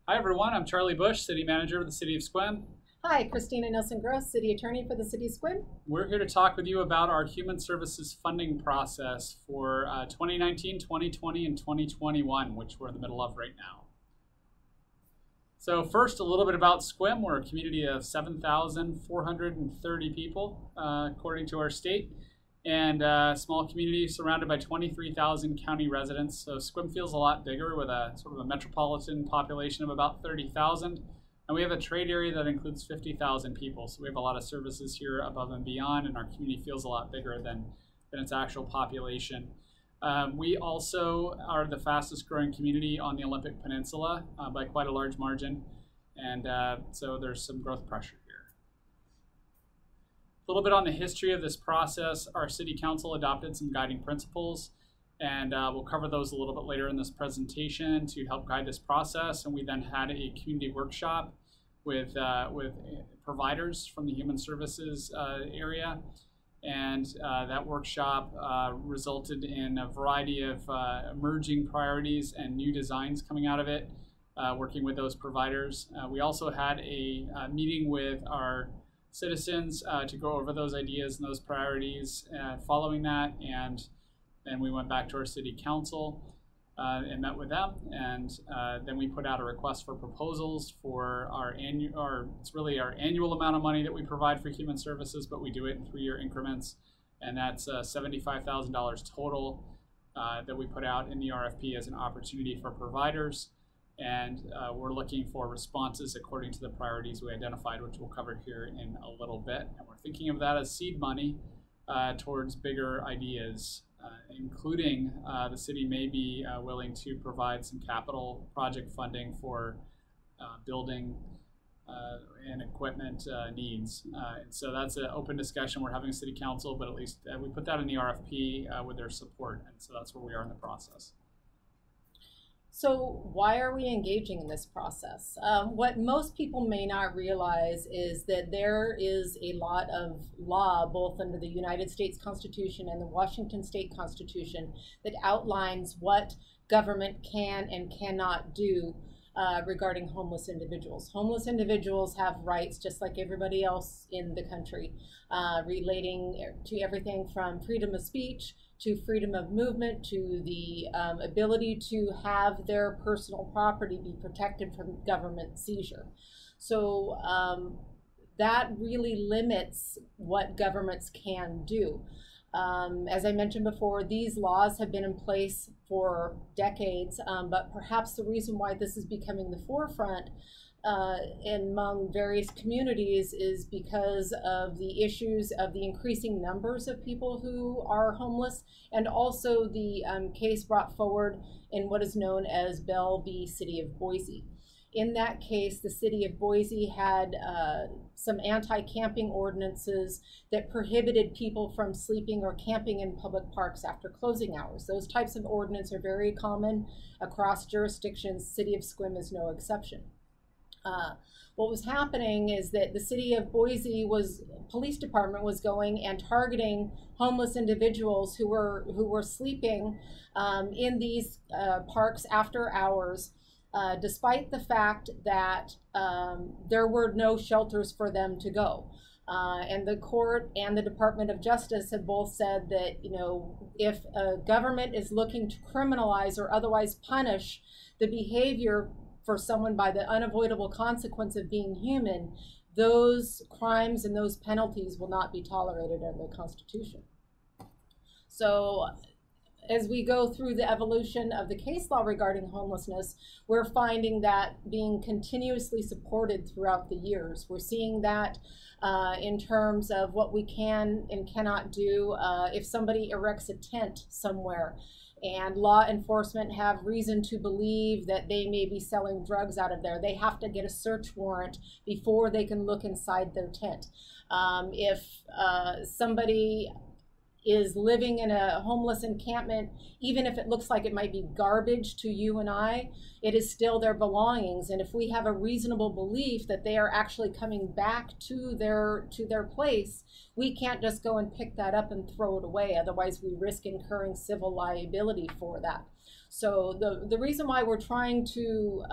Hi everyone, I'm Charlie Bush, City Manager of the City of Sequim. Hi, Christina Nelson-Gross, City Attorney for the City of Sequim. We're here to talk with you about our human services funding process for 2019, 2020, and 2021, which we're in the middle of right now. So first, a little bit about Sequim. We're a community of 7,430 people, according to our state, and a small community surrounded by 23,000 county residents. So Sequim feels a lot bigger with a sort of a metropolitan population of about 30,000. And we have a trade area that includes 50,000 people. So we have a lot of services here above and beyond, and our community feels a lot bigger than its actual population. We also are the fastest growing community on the Olympic Peninsula by quite a large margin. And so there's some growth pressure here. A little bit on the history of this process. Our city council adopted some guiding principles, and we'll cover those a little bit later in this presentation to help guide this process. And we then had a community workshop with providers from the human services area. And that workshop resulted in a variety of emerging priorities and new designs coming out of it, working with those providers. We also had a meeting with our citizens to go over those ideas and those priorities following that, and then we went back to our city council and met with them, and then we put out a request for proposals for it's really our annual amount of money that we provide for human services, but we do it in 3-year increments, and that's $75,000 total that we put out in the RFP as an opportunity for providers. And we're looking for responses according to the priorities we identified, which we'll cover here in a little bit. And we're thinking of that as seed money towards bigger ideas, including the city may be willing to provide some capital project funding for building and equipment needs. And so that's an open discussion we're having in City Council, but at least we put that in the RFP with their support. And so that's where we are in the process. So why are we engaging in this process? What most people may not realize is that there is a lot of law, both under the United States Constitution and the Washington State Constitution, that outlines what government can and cannot do regarding homeless individuals. Homeless individuals have rights just like everybody else in the country, relating to everything from freedom of speech to freedom of movement, to the ability to have their personal property be protected from government seizure. So that really limits what governments can do. As I mentioned before, these laws have been in place for decades, but perhaps the reason why this is becoming the forefront among various communities is because of the issues of the increasing numbers of people who are homeless, and also the case brought forward in what is known as Bell v. City of Boise. In that case, the city of Boise had some anti-camping ordinances that prohibited people from sleeping or camping in public parks after closing hours. Those types of ordinances are very common across jurisdictions. City of Sequim is no exception. What was happening is that the city of Boise police department was going and targeting homeless individuals who were sleeping in these parks after hours, despite the fact that there were no shelters for them to go. And the court and the Department of Justice have both said that, if a government is looking to criminalize or otherwise punish the behavior for someone by the unavoidable consequence of being human, those crimes and those penalties will not be tolerated under the Constitution. So as we go through the evolution of the case law regarding homelessness, we're finding that being continuously supported throughout the years. We're seeing that in terms of what we can and cannot do if somebody erects a tent somewhere and law enforcement have reason to believe that they may be selling drugs out of there. They have to get a search warrant before they can look inside their tent. If somebody is living in a homeless encampment, even if it looks like it might be garbage to you and I, it is still their belongings. And if we have a reasonable belief that they are actually coming back to their place, we can't just go and pick that up and throw it away. Otherwise, we risk incurring civil liability for that. So the reason why we're trying to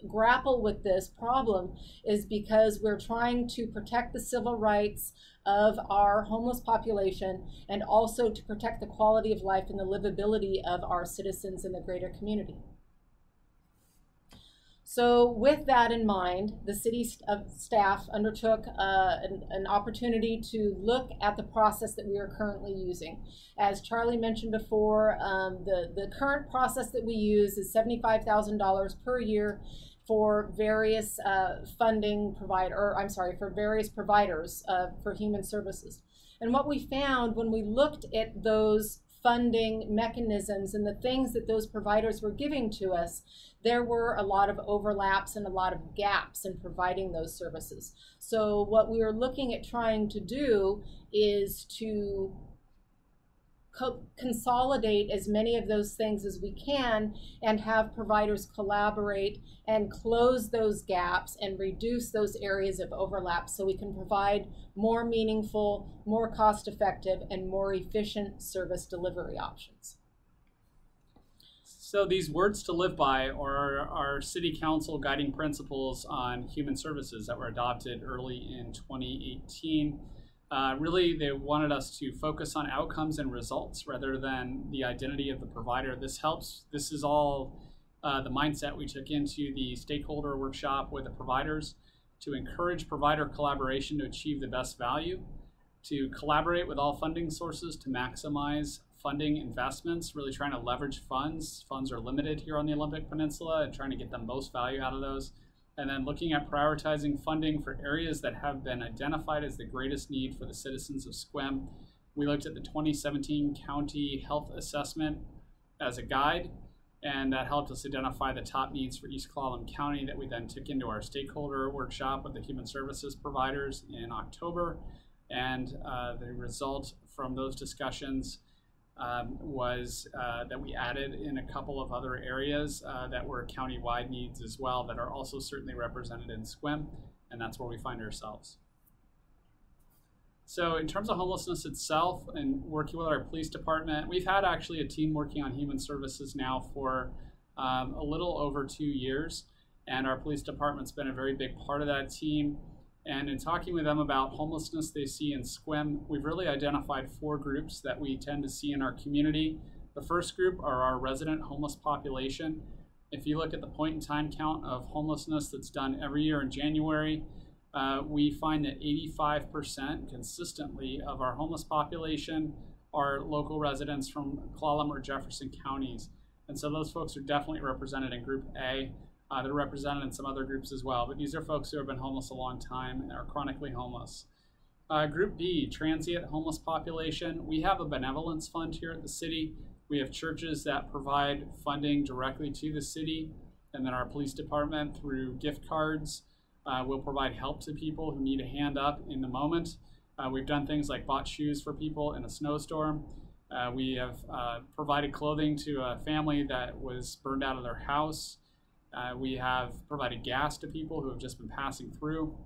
grapple with this problem is because we're trying to protect the civil rights of our homeless population and also to protect the quality of life and the livability of our citizens in the greater community. So with that in mind, the city staff undertook an opportunity to look at the process that we are currently using. As Charlie mentioned before, the current process that we use is $75,000 per year for various for various providers for human services. And what we found when we looked at those funding mechanisms and the things that those providers were giving to us, there were a lot of overlaps and a lot of gaps in providing those services. So what we are looking at trying to do is to consolidate as many of those things as we can and have providers collaborate and close those gaps and reduce those areas of overlap so we can provide more meaningful, more cost-effective, and more efficient service delivery options. So these words to live by are our City Council guiding principles on human services that were adopted early in 2018. Really, they wanted us to focus on outcomes and results rather than the identity of the provider. This helps. This is all the mindset we took into the stakeholder workshop with the providers to encourage provider collaboration to achieve the best value, to collaborate with all funding sources to maximize funding investments, really trying to leverage funds. Funds are limited here on the Olympic Peninsula and trying to get the most value out of those. And then looking at prioritizing funding for areas that have been identified as the greatest need for the citizens of Sequim. We looked at the 2017 County Health Assessment as a guide, and that helped us identify the top needs for East Clallam County that we then took into our stakeholder workshop with the human services providers in October. And the result from those discussions was that we added in a couple of other areas that were county-wide needs as well that are also certainly represented in Sequim, and that's where we find ourselves. So in terms of homelessness itself and working with our police department, we've had actually a team working on human services now for a little over 2 years, and our police department's been a very big part of that team. And in talking with them about homelessness they see in Sequim, we've really identified 4 groups that we tend to see in our community. The first group are our resident homeless population. If you look at the point in time count of homelessness that's done every year in January, we find that 85% consistently of our homeless population are local residents from Clallam or Jefferson counties. And so those folks are definitely represented in Group A. They're represented in some other groups as well, but these are folks who have been homeless a long time and are chronically homeless. Group B, transient homeless population. We have a benevolence fund here at the city. We have churches that provide funding directly to the city, and then our police department through gift cards will provide help to people who need a hand up in the moment. We've done things like bought shoes for people in a snowstorm. We have provided clothing to a family that was burned out of their house. We have provided gas to people who have just been passing through.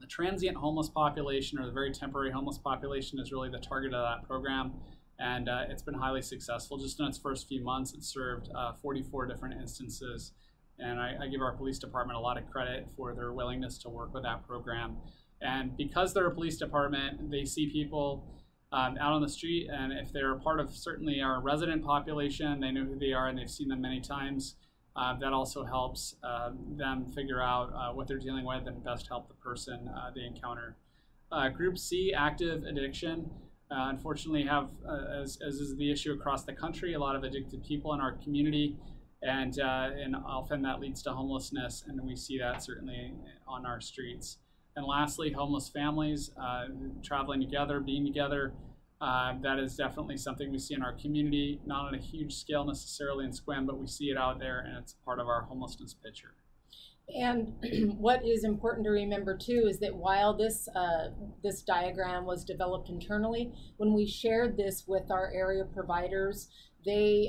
The transient homeless population, or the very temporary homeless population, is really the target of that program, and it's been highly successful. Just in its first few months, it served 44 different instances, and I give our police department a lot of credit for their willingness to work with that program. And because they're a police department, they see people out on the street, and if they're a part of certainly our resident population, they know who they are and they've seen them many times. That also helps them figure out what they're dealing with and best help the person they encounter. Group C, active addiction. Unfortunately have, as is the issue across the country, a lot of addicted people in our community, and often that leads to homelessness, and we see that certainly on our streets. And lastly, homeless families traveling together, being together. That is definitely something we see in our community, not on a huge scale necessarily in Sequim, but we see it out there, and it's part of our homelessness picture. And what is important to remember too is that while this diagram was developed internally, when we shared this with our area providers, they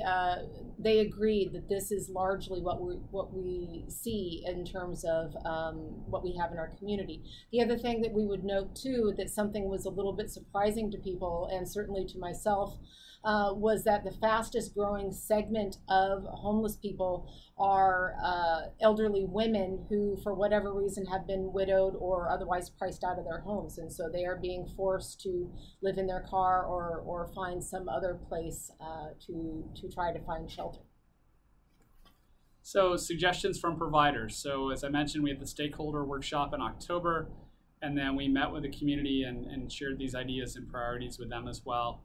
agreed that this is largely what we see in terms of what we have in our community. The other thing that we would note too, that something was a little bit surprising to people, and certainly to myself, was that the fastest growing segment of homeless people are elderly women who, for whatever reason, have been widowed or otherwise priced out of their homes. And so they are being forced to live in their car or find some other place to try to find shelter. So suggestions from providers. So as I mentioned, we had the stakeholder workshop in October, and then we met with the community and shared these ideas and priorities with them as well.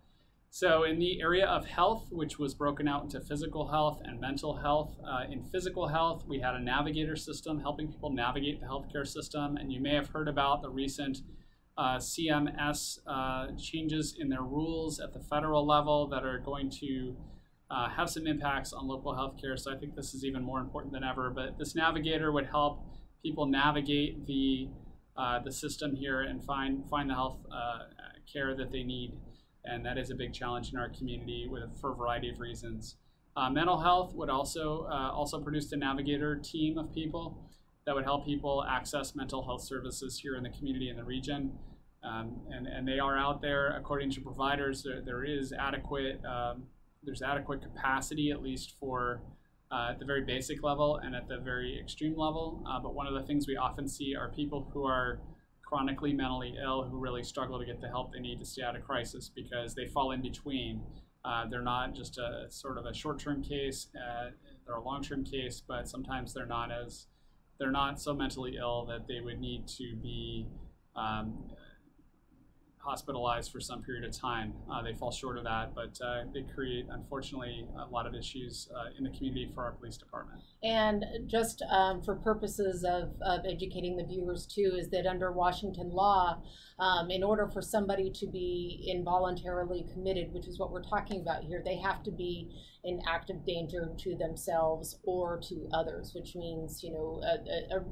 So in the area of health, which was broken out into physical health and mental health, in physical health, we had a navigator system helping people navigate the healthcare system. And you may have heard about the recent CMS changes in their rules at the federal level that are going to have some impacts on local healthcare. So I think this is even more important than ever. But this navigator would help people navigate the system here and find the health care that they need. And that is a big challenge in our community for a variety of reasons. Mental health would also produce a navigator team of people that would help people access mental health services here in the community and the region. And they are out there, according to providers. There's adequate capacity, at least for at the very basic level and at the very extreme level. But one of the things we often see are people who are chronically mentally ill who really struggle to get the help they need to stay out of crisis because they fall in between. They're not just a sort of a short-term case, they're a long-term case, but sometimes they're not so mentally ill that they would need to be hospitalized for some period of time. They fall short of that, but they create, unfortunately, a lot of issues in the community for our police department. And just for purposes of educating the viewers too, is that under Washington law, in order for somebody to be involuntarily committed, which is what we're talking about here, they have to be in active danger to themselves or to others, which means, you know,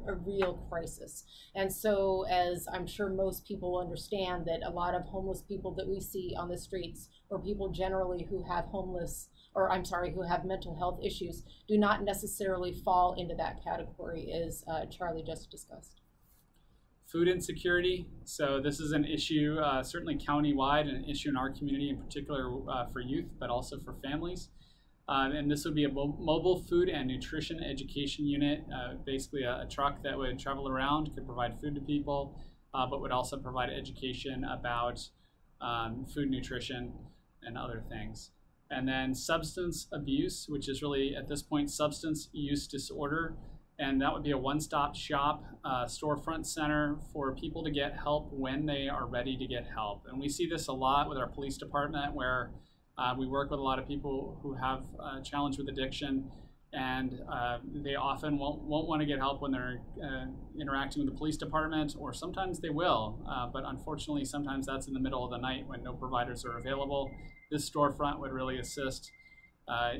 a real crisis. And so, as I'm sure most people understand, that a lot of homeless people that we see on the streets, or people generally who have who have mental health issues, do not necessarily fall into that category, as Charlie just discussed. Food insecurity. So this is an issue certainly countywide, and an issue in our community in particular for youth, but also for families. And this would be a mobile food and nutrition education unit, basically a truck that would travel around, could provide food to people, but would also provide education about food, nutrition, and other things. And then substance abuse, which is really at this point substance use disorder. And that would be a one-stop shop, storefront center for people to get help when they are ready to get help. And we see this a lot with our police department, where we work with a lot of people who have a challenge with addiction, and they often won't want to get help when they're interacting with the police department, or sometimes they will, but unfortunately sometimes that's in the middle of the night when no providers are available. This storefront would really assist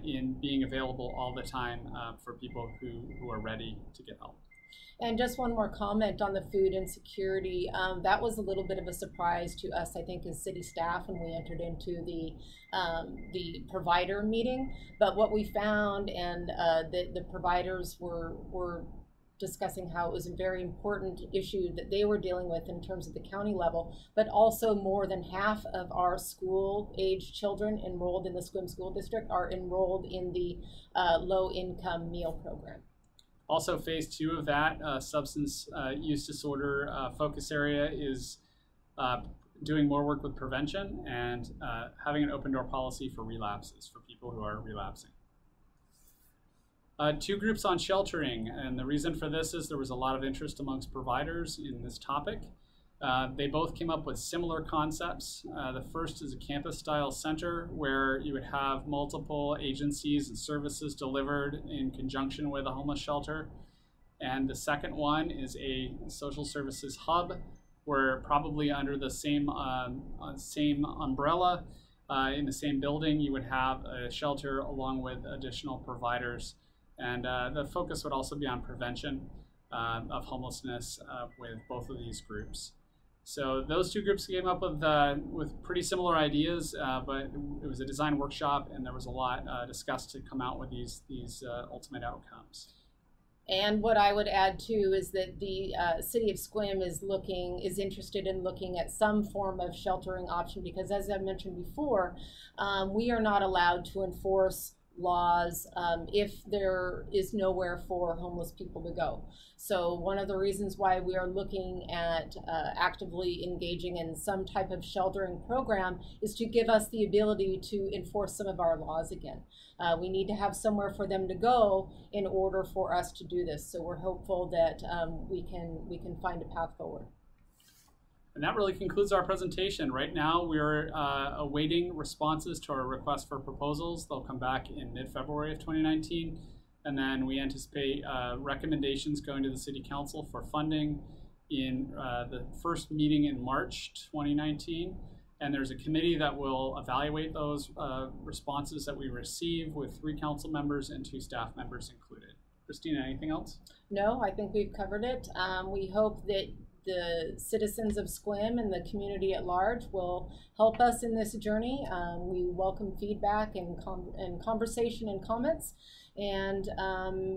in being available all the time for people who are ready to get help. And just one more comment on the food insecurity. That was a little bit of a surprise to us, I think, as city staff when we entered into the provider meeting. But what we found, and the providers were discussing how it was a very important issue that they were dealing with in terms of the county level, but also more than half of our school-age children enrolled in the Sequim School District are enrolled in the low-income meal program. Also, phase 2 of that substance use disorder focus area is doing more work with prevention and having an open door policy for relapses for people who are relapsing. 2 groups on sheltering, and the reason for this is there was a lot of interest amongst providers in this topic. They both came up with similar concepts. The first is a campus-style center where you would have multiple agencies and services delivered in conjunction with a homeless shelter. And the second one is a social services hub, where probably under the same umbrella in the same building, you would have a shelter along with additional providers. And the focus would also be on prevention of homelessness with both of these groups. So those 2 groups came up with pretty similar ideas, but it was a design workshop, and there was a lot discussed to come out with these ultimate outcomes. And what I would add too is that the city of Sequim is interested in looking at some form of sheltering option, because as I mentioned before, we are not allowed to enforce laws if there is nowhere for homeless people to go. So one of the reasons why we are looking at actively engaging in some type of sheltering program is to give us the ability to enforce some of our laws again. We need to have somewhere for them to go in order for us to do this. So we're hopeful that we can find a path forward. And that really concludes our presentation. Right now, we're awaiting responses to our request for proposals. They'll come back in mid-February of 2019. And then we anticipate recommendations going to the City Council for funding in the first meeting in March 2019. And there's a committee that will evaluate those responses that we receive, with 3 council members and 2 staff members included. Christina, anything else? No, I think we've covered it. We hope that the citizens of Sequim and the community at large will help us in this journey. We welcome feedback and conversation and comments. And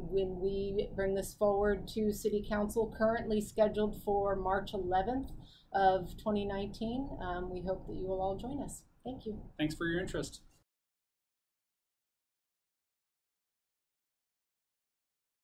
when we bring this forward to City Council, currently scheduled for March 11th of 2019, we hope that you will all join us. Thank you. Thanks for your interest.